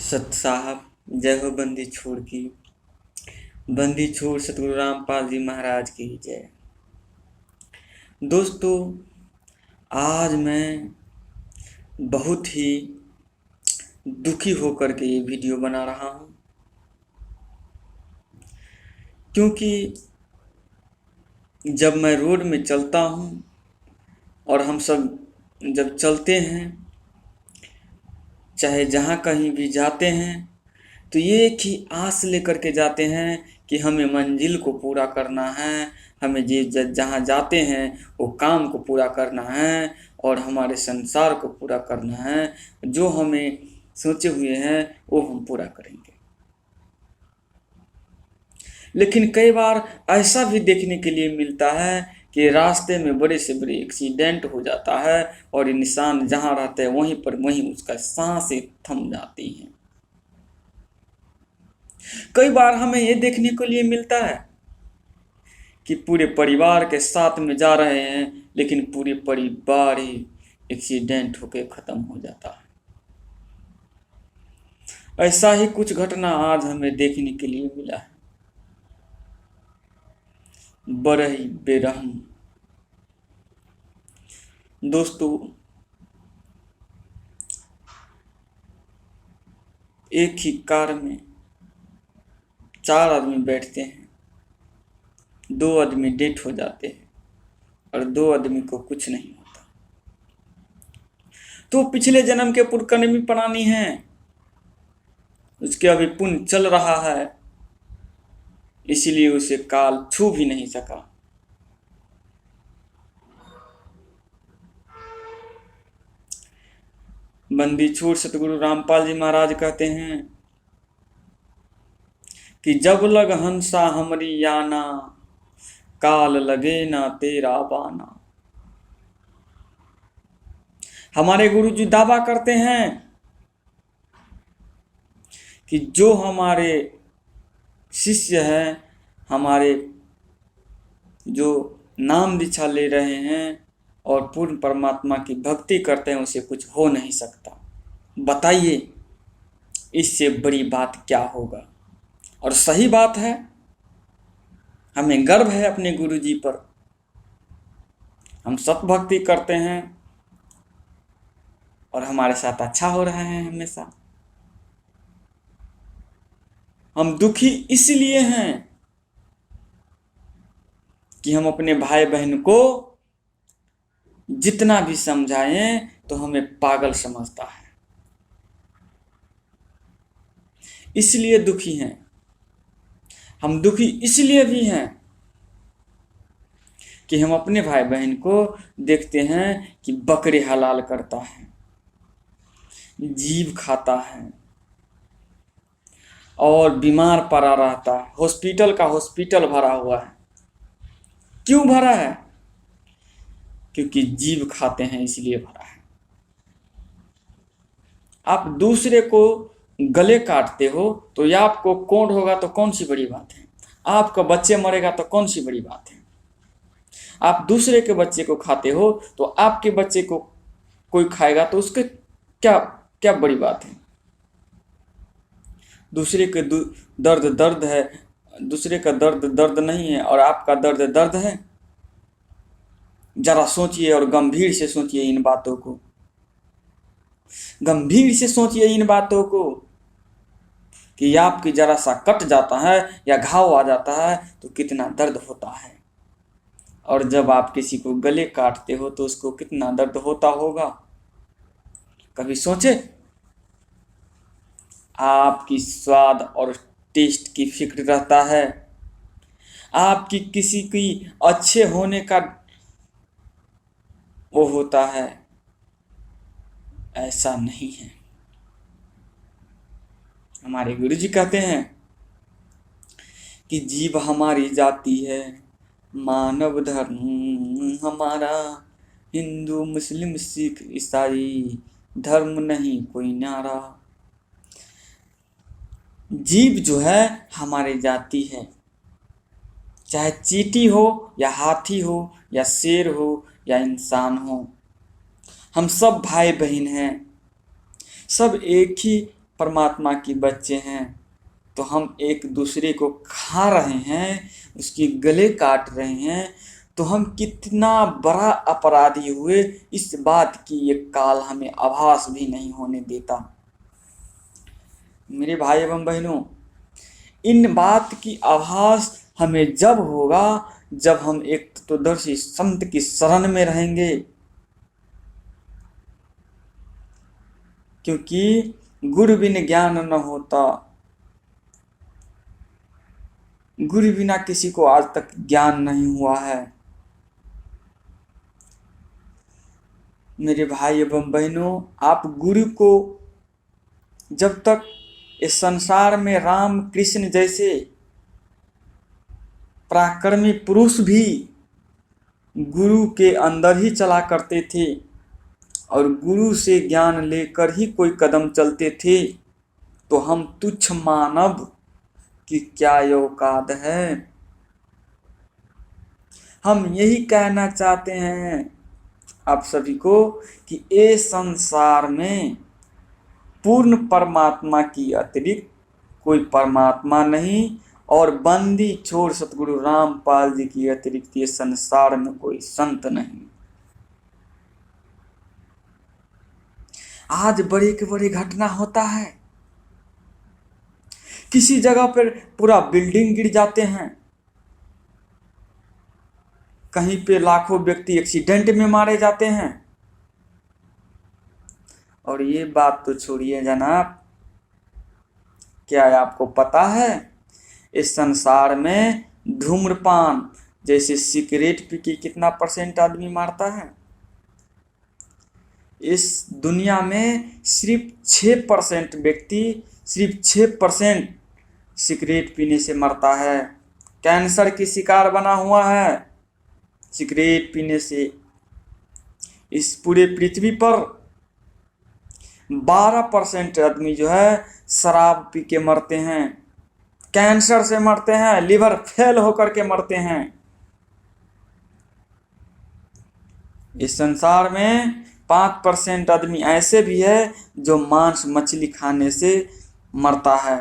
सत साहब, जय हो बंदी छोड़ की। बंदी छोड़ सतगुरु रामपाल जी महाराज की जय। दोस्तों, आज मैं बहुत ही दुखी होकर के ये वीडियो बना रहा हूँ, क्योंकि जब मैं रोड में चलता हूँ और हम सब जब चलते हैं, चाहे जहाँ कहीं भी जाते हैं, तो ये एक ही आस लेकर के जाते हैं कि हमें मंजिल को पूरा करना है, हमें जहाँ जाते हैं वो काम को पूरा करना है और हमारे संसार को पूरा करना है। जो हमें सोचे हुए हैं वो हम पूरा करेंगे। लेकिन कई बार ऐसा भी देखने के लिए मिलता है कि रास्ते में बड़े से बड़े एक्सीडेंट हो जाता है और इंसान जहाँ रहता है वहीं उसका सांसें थम जाती हैं। कई बार हमें ये देखने को लिए मिलता है कि पूरे परिवार के साथ में जा रहे हैं, लेकिन पूरे परिवार ही एक्सीडेंट होकर ख़त्म हो जाता है। ऐसा ही कुछ घटना आज हमें देखने के लिए मिला है। बड़ा ही बेरहम। दोस्तों, एक ही कार में 4 आदमी बैठते हैं, 2 आदमी डेथ हो जाते हैं और 2 आदमी को कुछ नहीं होता। तो पिछले जन्म के पुण्यकर्मी प्राणी हैं, उसके अभी पुण्य चल रहा है, इसलिए उसे काल छू भी नहीं सका। बंदी छोड़ सतगुरु रामपाल जी महाराज कहते हैं कि जब लग हंसा हमरी याना, काल लगे ना तेरा बाना। हमारे गुरु जी दावा करते हैं कि जो हमारे शिष्य हैं, हमारे जो नाम दीक्षा ले रहे हैं और पूर्ण परमात्मा की भक्ति करते हैं, उसे कुछ हो नहीं सकता। बताइए, इससे बड़ी बात क्या होगा। और सही बात है, हमें गर्व है अपने गुरु जी पर। हम सतभक्ति करते हैं और हमारे साथ अच्छा हो रहा है हमेशा। हम दुखी इसलिए हैं कि हम अपने भाई बहन को जितना भी समझाएं तो हमें पागल समझता है, इसलिए दुखी हैं। हम दुखी इसलिए भी हैं कि हम अपने भाई बहन को देखते हैं कि बकरे हलाल करता है, जीव खाता है और बीमार पड़ा रहता है। हॉस्पिटल का हॉस्पिटल भरा हुआ है। क्यों भरा है? क्योंकि जीव खाते हैं, इसलिए भरा है। आप दूसरे को गले काटते हो तो या आपको कोढ़ होगा तो कौन सी बड़ी बात है? आपका बच्चे मरेगा तो कौन सी बड़ी बात है? आप दूसरे के बच्चे को खाते हो तो आपके बच्चे को कोई खाएगा तो उसके क्या क्या बड़ी बात है? दूसरे के दर्द दर्द है, दूसरे का दर्द दर्द नहीं है और आपका दर्द दर्द है। जरा सोचिए और गंभीर से सोचिए इन बातों को। गंभीर से सोचिए इन बातों को कि आपकी जरा सा कट जाता है या घाव आ जाता है तो कितना दर्द होता है, और जब आप किसी को गले काटते हो तो उसको कितना दर्द होता होगा। कभी सोचे? आपकी स्वाद और टेस्ट की फिक्र रहता है, आपकी किसी की अच्छे होने का वो होता है। ऐसा नहीं है। हमारे गुरु जी कहते हैं कि जीव हमारी जाति है, मानव धर्म हमारा, हिंदू मुस्लिम सिख ईसाई धर्म नहीं कोई न्यारा। जीव जो है हमारी जाति है, चाहे चींटी हो या हाथी हो या शेर हो या इंसान हो, हम सब भाई बहन हैं। सब एक ही परमात्मा के बच्चे हैं तो हम एक दूसरे को खा रहे हैं, उसके गले काट रहे हैं, तो हम कितना बड़ा अपराधी हुए, इस बात की ये काल हमें आभास भी नहीं होने देता। मेरे भाई एवं बहनों, इन बात की आभास हमें जब होगा जब हम एक तत्वदर्शी संत की शरण में रहेंगे, क्योंकि गुरु बिन ज्ञान न होता। गुरु बिना किसी को आज तक ज्ञान नहीं हुआ है। मेरे भाई एवं बहनों, आप गुरु को जब तक इस संसार में राम कृष्ण जैसे पराक्रमी पुरुष भी गुरु के अंदर ही चला करते थे और गुरु से ज्ञान लेकर ही कोई कदम चलते थे, तो हम तुच्छ मानव की क्या औकात है। हम यही कहना चाहते हैं आप सभी को कि ये संसार में पूर्ण परमात्मा की अतिरिक्त कोई परमात्मा नहीं, और बंदी छोड़ सतगुरु रामपाल जी की अतिरिक्त ये संसार में कोई संत नहीं। आज बड़े के बड़े घटना होता है, किसी जगह पर पूरा बिल्डिंग गिर जाते हैं, कहीं पे लाखों व्यक्ति एक्सीडेंट में मारे जाते हैं। और ये बात तो छोड़िए जनाब, क्या आपको पता है इस संसार में धूम्रपान जैसे सिगरेट पी के कितना % आदमी मारता है? इस दुनिया में सिर्फ 6% व्यक्ति, सिर्फ 6% सिगरेट पीने से मरता है। कैंसर की शिकार बना हुआ है सिगरेट पीने से। इस पूरे पृथ्वी पर 12% आदमी जो है शराब पी के मरते हैं, कैंसर से मरते हैं, लिवर फेल होकर के मरते हैं। इस संसार में 5% आदमी ऐसे भी है जो मांस मछली खाने से मरता है।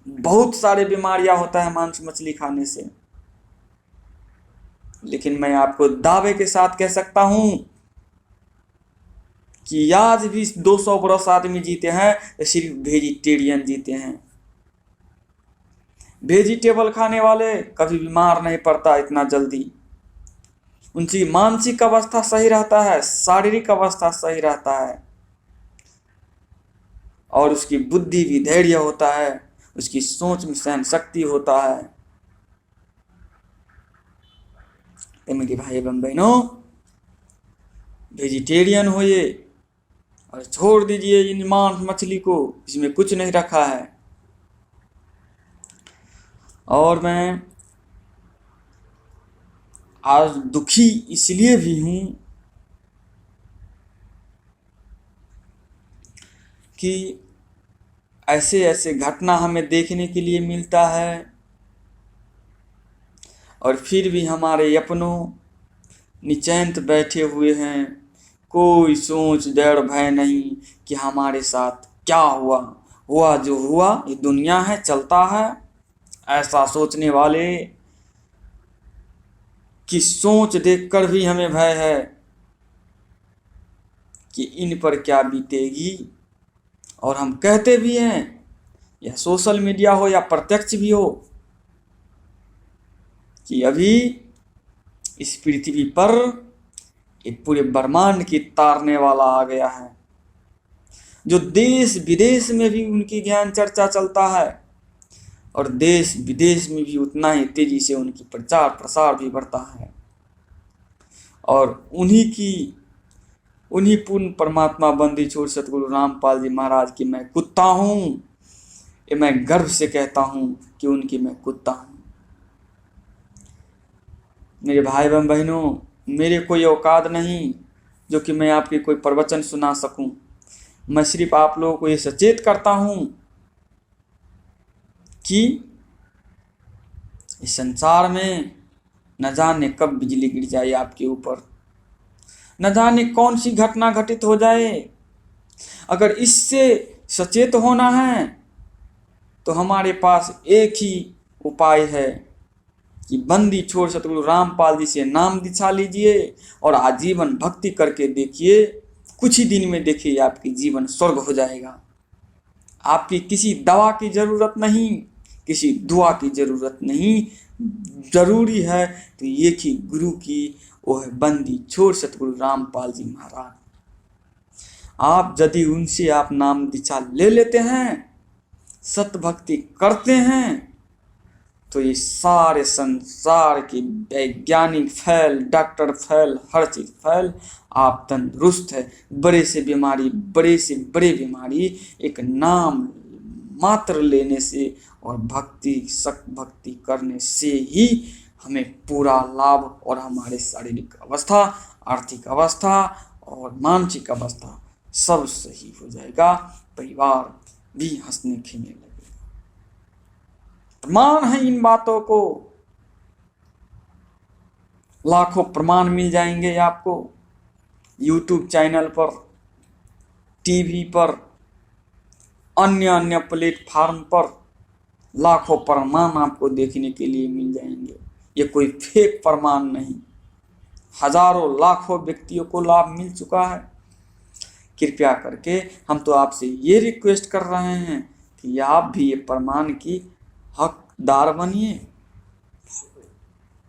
बहुत सारे बीमारियां होता है मांस मछली खाने से, लेकिन मैं आपको दावे के साथ कह सकता हूं कि आज भी 200 बरस आदमी जीते हैं तो सिर्फ वेजिटेरियन जीते हैं। वेजिटेबल खाने वाले कभी बीमार नहीं पड़ता इतना जल्दी। उनकी मानसिक अवस्था सही रहता है, शारीरिक अवस्था सही रहता है, और उसकी बुद्धि भी धैर्य होता है, उसकी सोच में सहन शक्ति होता है। तो मेरे भाई एवं बहनों, वेजिटेरियन होइए और छोड़ दीजिए इन मांस मछली को, इसमें कुछ नहीं रखा है। और मैं आज दुखी इसलिए भी हूं कि ऐसे ऐसे घटना हमें देखने के लिए मिलता है, और फिर भी हमारे अपनों निश्चिंत बैठे हुए हैं। कोई सोच डर भय नहीं कि हमारे साथ क्या हुआ। हुआ जो हुआ, ये दुनिया है, चलता है। ऐसा सोचने वाले की सोच देखकर भी हमें भय है कि इन पर क्या बीतेगी। और हम कहते भी हैं, या सोशल मीडिया हो या प्रत्यक्ष भी हो, कि अभी इस पृथ्वी पर एक पूरे ब्रह्मांड की तारने वाला आ गया है, जो देश विदेश में भी उनकी ज्ञान चर्चा चलता है, और देश विदेश में भी उतना ही तेजी से उनकी प्रचार प्रसार भी बढ़ता है। और उन्हीं पूर्ण परमात्मा बंदी छोड़ सतगुरु रामपाल जी महाराज की मैं कुत्ता हूँ। ये मैं गर्व से कहता हूँ कि उनकी मैं कुत्ता हूँ। मेरे भाई एवं बहनों, मेरे कोई औकात नहीं जो कि मैं आपके कोई प्रवचन सुना सकूं। मैं सिर्फ आप लोगों को ये सचेत करता हूं कि इस संसार में न जाने कब बिजली गिर जाए आपके ऊपर, न जाने कौन सी घटना घटित हो जाए। अगर इससे सचेत होना है तो हमारे पास एक ही उपाय है कि बंदी छोड़ सतगुरु रामपाल जी से नाम दीक्षा लीजिए और आजीवन भक्ति करके देखिए। कुछ ही दिन में देखिए आपकी जीवन स्वर्ग हो जाएगा। आपकी किसी दवा की जरूरत नहीं, किसी दुआ की जरूरत नहीं, जरूरी है तो एक ही गुरु की, वो है बंदी छोड़ सतगुरु रामपाल जी महाराज। आप यदि उनसे आप नाम दीक्षा ले लेते हैं, सत भक्ति करते हैं, तो ये सारे संसार की वैज्ञानिक फैल, डॉक्टर फैल, हर चीज फैल, आप तंदुरुस्त है। बड़े से बीमारी, बड़े से बड़े बीमारी एक नाम मात्र लेने से और भक्ति सत भक्ति करने से ही हमें पूरा लाभ, और हमारे शारीरिक अवस्था, आर्थिक अवस्था और मानसिक अवस्था सब सही हो जाएगा। परिवार भी हंसने खेलने लगेगा। प्रमाण है इन बातों को, लाखों प्रमाण मिल जाएंगे आपको YouTube चैनल पर, टीवी पर, अन्य अन्य प्लेटफार्म पर लाखों प्रमाण आपको देखने के लिए मिल जाएंगे। ये कोई फेक प्रमाण नहीं, हजारों लाखों व्यक्तियों को लाभ मिल चुका है। कृपया करके हम तो आपसे ये रिक्वेस्ट कर रहे हैं कि आप भी ये प्रमाण की हकदार बनिए,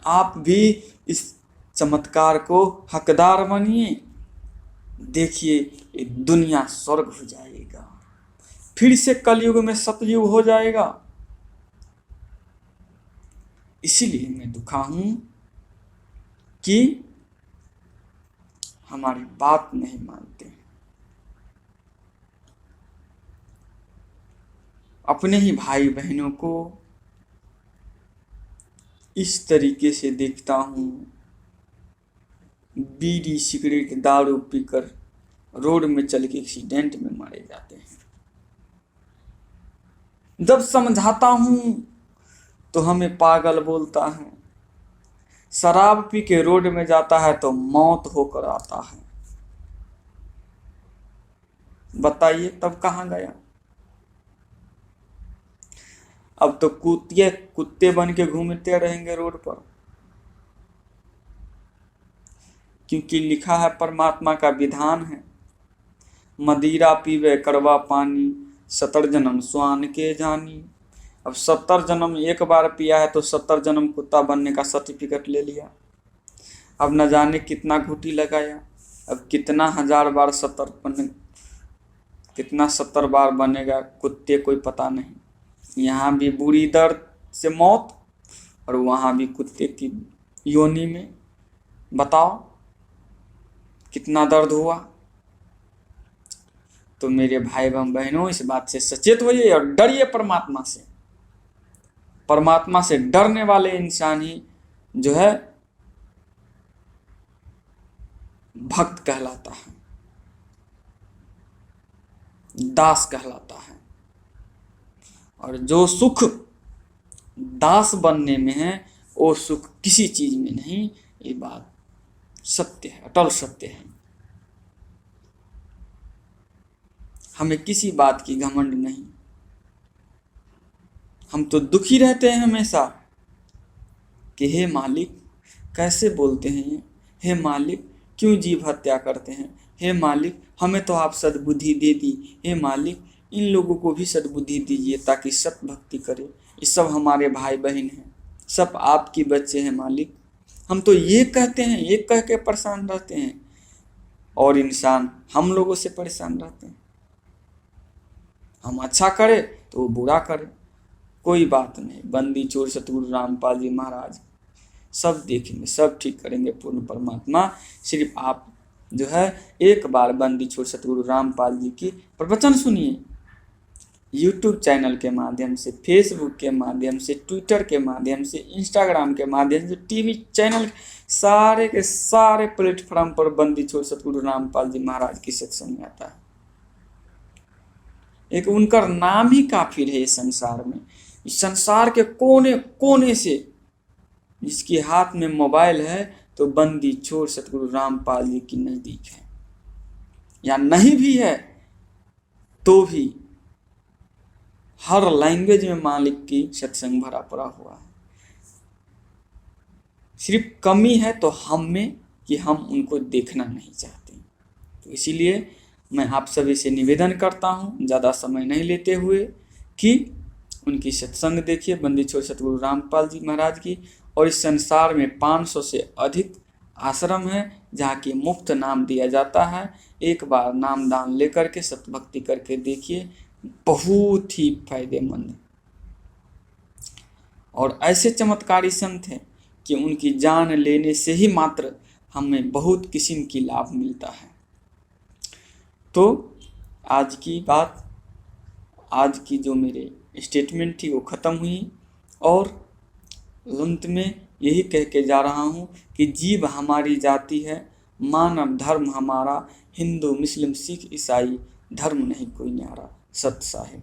आप भी इस चमत्कार को हकदार बनिए। देखिए ये दुनिया स्वर्ग हो जाएगा, फिर से कलयुग में सतयुग हो जाएगा। इसीलिए मैं दुखा हूं कि हमारी बात नहीं मानते, अपने ही भाई बहनों को इस तरीके से देखता हूं, बीड़ी सिगरेट दारू पीकर रोड में चल के एक्सीडेंट में मारे जाते हैं। जब समझाता हूं तो हमें पागल बोलता है, शराब पी के रोड में जाता है तो मौत होकर आता है। बताइए तब कहां गया? अब तो कुत्ते बन के घूमते रहेंगे रोड पर, क्योंकि लिखा है परमात्मा का विधान है, मदिरा पीवे कड़वा पानी, 70 जन्म स्वान के जानी। अब 70 जन्म एक बार पिया है तो 70 जन्म कुत्ता बनने का सर्टिफिकेट ले लिया। अब न जाने कितना घूटी लगाया, अब कितना हजार बार 70 बार बनेगा कुत्ते, कोई पता नहीं। यहाँ भी बुरी दर्द से मौत और वहाँ भी कुत्ते की योनि में। बताओ कितना दर्द हुआ। तो मेरे भाई बहनों, इस बात से सचेत होइए और डरिए परमात्मा से। परमात्मा से डरने वाले इंसान ही जो है भक्त कहलाता है, दास कहलाता है। और जो सुख दास बनने में है, वो सुख किसी चीज में नहीं। ये बात सत्य है, अटल सत्य है। हमें किसी बात की घमंड नहीं। हम तो दुखी रहते हैं हमेशा कि हे मालिक कैसे बोलते हैं ये, हे मालिक क्यों जीव हत्या करते हैं, हे मालिक हमें तो आप सद्बुद्धि दे दी, हे मालिक इन लोगों को भी सद्बुद्धि दीजिए ताकि सत भक्ति करें। ये सब हमारे भाई बहन हैं, सब आपके बच्चे हैं मालिक। हम तो ये कहते हैं, ये कह के परेशान रहते हैं, और इंसान हम लोगों से परेशान रहते हैं। हम अच्छा करें तो वो बुरा करे, कोई बात नहीं। बंदी चोर सतगुरु रामपाल जी महाराज सब देखेंगे, सब ठीक करेंगे पूर्ण परमात्मा। सिर्फ आप जो है एक बार बंदी छोड़ सतगुरु रामपाल जी की प्रवचन सुनिए, YouTube चैनल के माध्यम से, फेसबुक के माध्यम से, ट्विटर के माध्यम से, इंस्टाग्राम के माध्यम से, टीवी चैनल, सारे के सारे प्लेटफॉर्म पर बंदी छोड़ सतगुरु रामपाल जी महाराज की सत्संग आता है। एक उनका नाम ही काफी है इस संसार में। इस संसार के कोने कोने से जिसके हाथ में मोबाइल है तो बंदी छोड़ सतगुरु रामपाल जी की नजदीक है, या नहीं भी है तो भी हर लैंग्वेज में मालिक की सत्संग भरा पड़ा हुआ है। सिर्फ कमी है तो हम में कि हम उनको देखना नहीं चाहते। तो इसीलिए मैं आप सभी से निवेदन करता हूँ, ज़्यादा समय नहीं लेते हुए, कि उनकी सत्संग देखिए, बंदी छोड़ सतगुरु रामपाल जी महाराज की। और इस संसार में 500 से अधिक आश्रम है जहाँ की मुफ्त नाम दिया जाता है। एक बार नाम दान लेकर के सतभक्ति करके देखिए, बहुत ही फायदेमंद। और ऐसे चमत्कारी संत हैं कि उनकी जान लेने से ही मात्र हमें बहुत किस्म की लाभ मिलता है। तो आज की बात, आज की जो मेरे स्टेटमेंट थी वो ख़त्म हुई, और अंत में यही कह के जा रहा हूँ कि जीव हमारी जाति है, मानव धर्म हमारा, हिंदू मुस्लिम सिख ईसाई धर्म नहीं कोई न्यारा। सत साहिब।